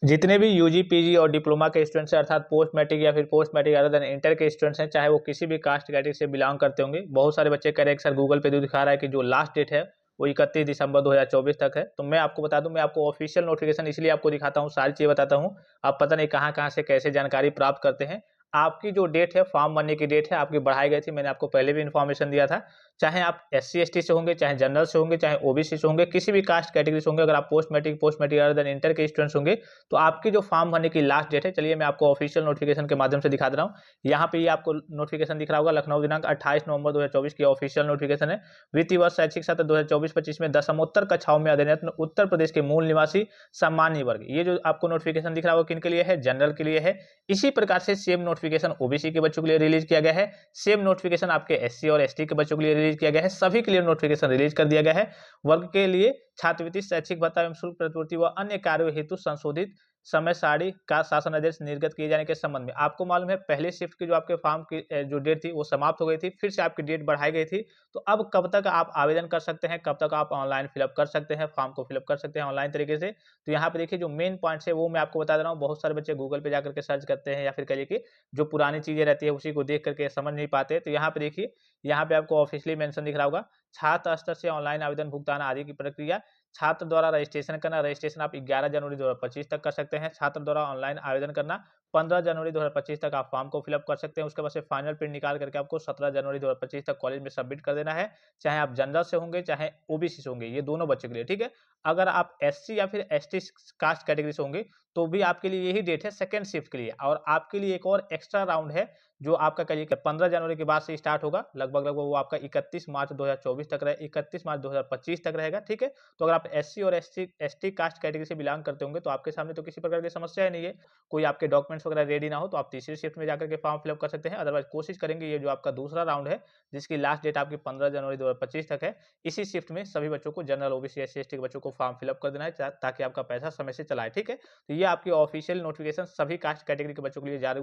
जितने भी UG, PG और डिप्लोमा के स्टूडेंट्स हैं, अर्थात पोस्ट मैट्रिक या फिर post matric other than inter के स्टूडेंट्स हैं, चाहे वो किसी भी कास्ट कैटेगरी से बिलोंग करते होंगे। बहुत सारे बच्चे कह रहे हैं कि सर गूगल पे जो दिखा रहा है कि जो लास्ट डेट है वो 31 दिसंबर 2024 तक है। तो मैं आपको बता दूं, मैं आपको ऑफिशियल नोटिफिकेशन इसलिए आपको दिखाता हूँ, सारी चीज़ें बताता हूँ। आप पता नहीं कहाँ-कहाँ से कैसे जानकारी प्राप्त करते हैं। आपकी जो डेट है, फॉर्म भरने की डेट है, आपकी बढ़ाई गई थी। मैंने आपको पहले भी इन्फॉर्मेशन दिया था। चाहे आप एससी, एसटी से होंगे, चाहे जनरल से होंगे, चाहे ओबीसी से होंगे, किसी भी कास्ट कैटेगरी से होंगे, अगर आप post matric other than inter के स्टूडेंट्स होंगे, तो आपकी जो फॉर्म भरने की लास्ट डेट है, चलिए मैं आपको ऑफिशियल नोटिफिकेशन के माध्यम से दिखा दे रहा हूँ। यहाँ पे ये आपको नोटिफिकेशन दिख रहा होगा, लखनऊ दिनांक 28 नवंबर 2024 की ऑफिशियल नोटिफिकेशन है। वित्तीय वर्ष शैक्षिक सत्र 2024-25 में दशमोत्तर कक्षाओं में अध्ययनरत उत्तर प्रदेश के मूल निवासी सामान्य वर्ग, ये जो आपको नोटिफिकेशन दिख रहा होगा किन के लिए है? जनरल के लिए है। इसी प्रकार से सेम नोटिफिकेशन ओबीसी के बच्चों के लिए रिलीज किया गया है। सेम नोटिफिकेशन आपके एससी और एसटी के बच्चों के लिए रिलीज किया गया है। सभी के लिए नोटिफिकेशन रिलीज कर दिया गया है। वर्ग के लिए छात्रवृत्ति, शैक्षिक भत्ता एवं शुल्क प्रतिपूर्ति व अन्य कार्यों हेतु संशोधित समय सारणी का शासन आदेश निर्गत किए जाने के संबंध में आपको मालूम है, पहले शिफ्ट की जो आपके फॉर्म की जो डेट थी वो समाप्त हो गई थी, फिर से आपकी डेट बढ़ाई गई थी। तो अब कब तक आप आवेदन कर सकते हैं, कब तक आप ऑनलाइन फिलअप कर सकते हैं, फॉर्म को फिलअप कर सकते हैं ऑनलाइन तरीके से। तो यहाँ पे देखिए जो मेन पॉइंट्स है वो मैं आपको बता दे रहा हूँ। बहुत सारे बच्चे गूगल पे जाकर के सर्च करते हैं या फिर कहिए कि जो पुरानी चीजें रहती है उसी को देख करके समझ नहीं पाते। तो यहाँ पे देखिए, यहाँ पे आपको ऑफिशियली मेंशन दिख रहा होगा, छात्र स्तर से ऑनलाइन आवेदन भुगतान आदि की प्रक्रिया। छात्र द्वारा रजिस्ट्रेशन करना, रजिस्ट्रेशन आप 11 जनवरी 2025 तक कर सकते हैं। छात्र द्वारा ऑनलाइन आवेदन करना 15 जनवरी 2025 तक आप फॉर्म को फिलअप कर सकते हैं। उसके बाद से फाइनल प्रिंट निकाल करके आपको 17 जनवरी 2025 तक कॉलेज में सबमिट कर देना है। चाहे आप जनरल से होंगे, चाहे ओबीसी से होंगे, ये दोनों बच्चों के लिए, ठीक है। अगर आप एससी या फिर एसटी कास्ट कैटेगरी से होंगे, तो भी आपके लिए यही डेट है सेकंड शिफ्ट के लिए। और आपके लिए एक और एक्स्ट्रा राउंड है जो आपका कहिए कि 15 जनवरी के बाद से स्टार्ट होगा, लगभग वो आपका 31 मार्च 2024 तक रहे 31 मार्च 2025 तक रहेगा, ठीक है। तो अगर आप एससी और एसटी कास्ट कैटेगरी से बिलोंग करते होंगे, तो आपके सामने तो किसी प्रकार की समस्या ही नहीं है। कोई आपके डॉक्यूमेंट्स वगैरह रेडी ना हो तो आप तीसरी शिफ्ट में जाकर के फॉर्म फिलअप कर सकते हैं। अदरवाइज कोशिश करेंगे ये जो आपका दूसरा राउंड है, जिसकी लास्ट डेट आपकी 15 जनवरी 2025 तक है, इसी शिफ्ट में सभी बच्चों को, जनरल, ओबीसी, एससी, एसटी के बच्चों को फॉर्म फिलअप कर देना है, ताकि आपका पैसा समय से चला है, ठीक है। तो ये आपकी ऑफिशियल नोटिफिकेशन सभी कास्ट कैटेगरी के बच्चों के लिए जारी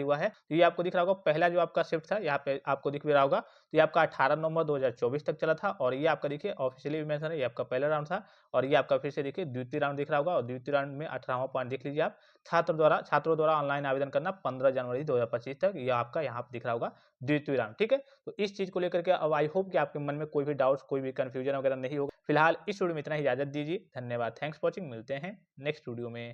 हुआ है। तो ये आपको दिख रहा होगा, पहला जो आपका शिफ्ट था यहाँ पे आपको दिख भी रहा होगा, तो ये आपका 18 नवंबर 2024 तक चला था। और ये आपका देखिए ऑफिशियली मेंशन है, ये आपका पहला राउंड था। और ये आपका फिर से देखिए द्वितीय राउंड दिख रहा होगा, और द्वितीय राउंड में 18वां पॉइंट देख लीजिए आप, छात्रों द्वारा ऑनलाइन आवेदन करना 15 जनवरी 2025 तक, ये आपका यहाँ पे दिख रहा होगा द्वितीय राउंड, ठीक है। तो इस चीज को लेकर के अब आई होप कि आपके मन में कोई भी डाउट्स, कोई भी कंफ्यूजन वगैरह नहीं होगा। फिलहाल इस वीडियो में इतना ही, इजाजत दीजिए। धन्यवाद, थैंक्स फॉर वॉचिंग। मिलते हैं नेक्स्ट वीडियो में।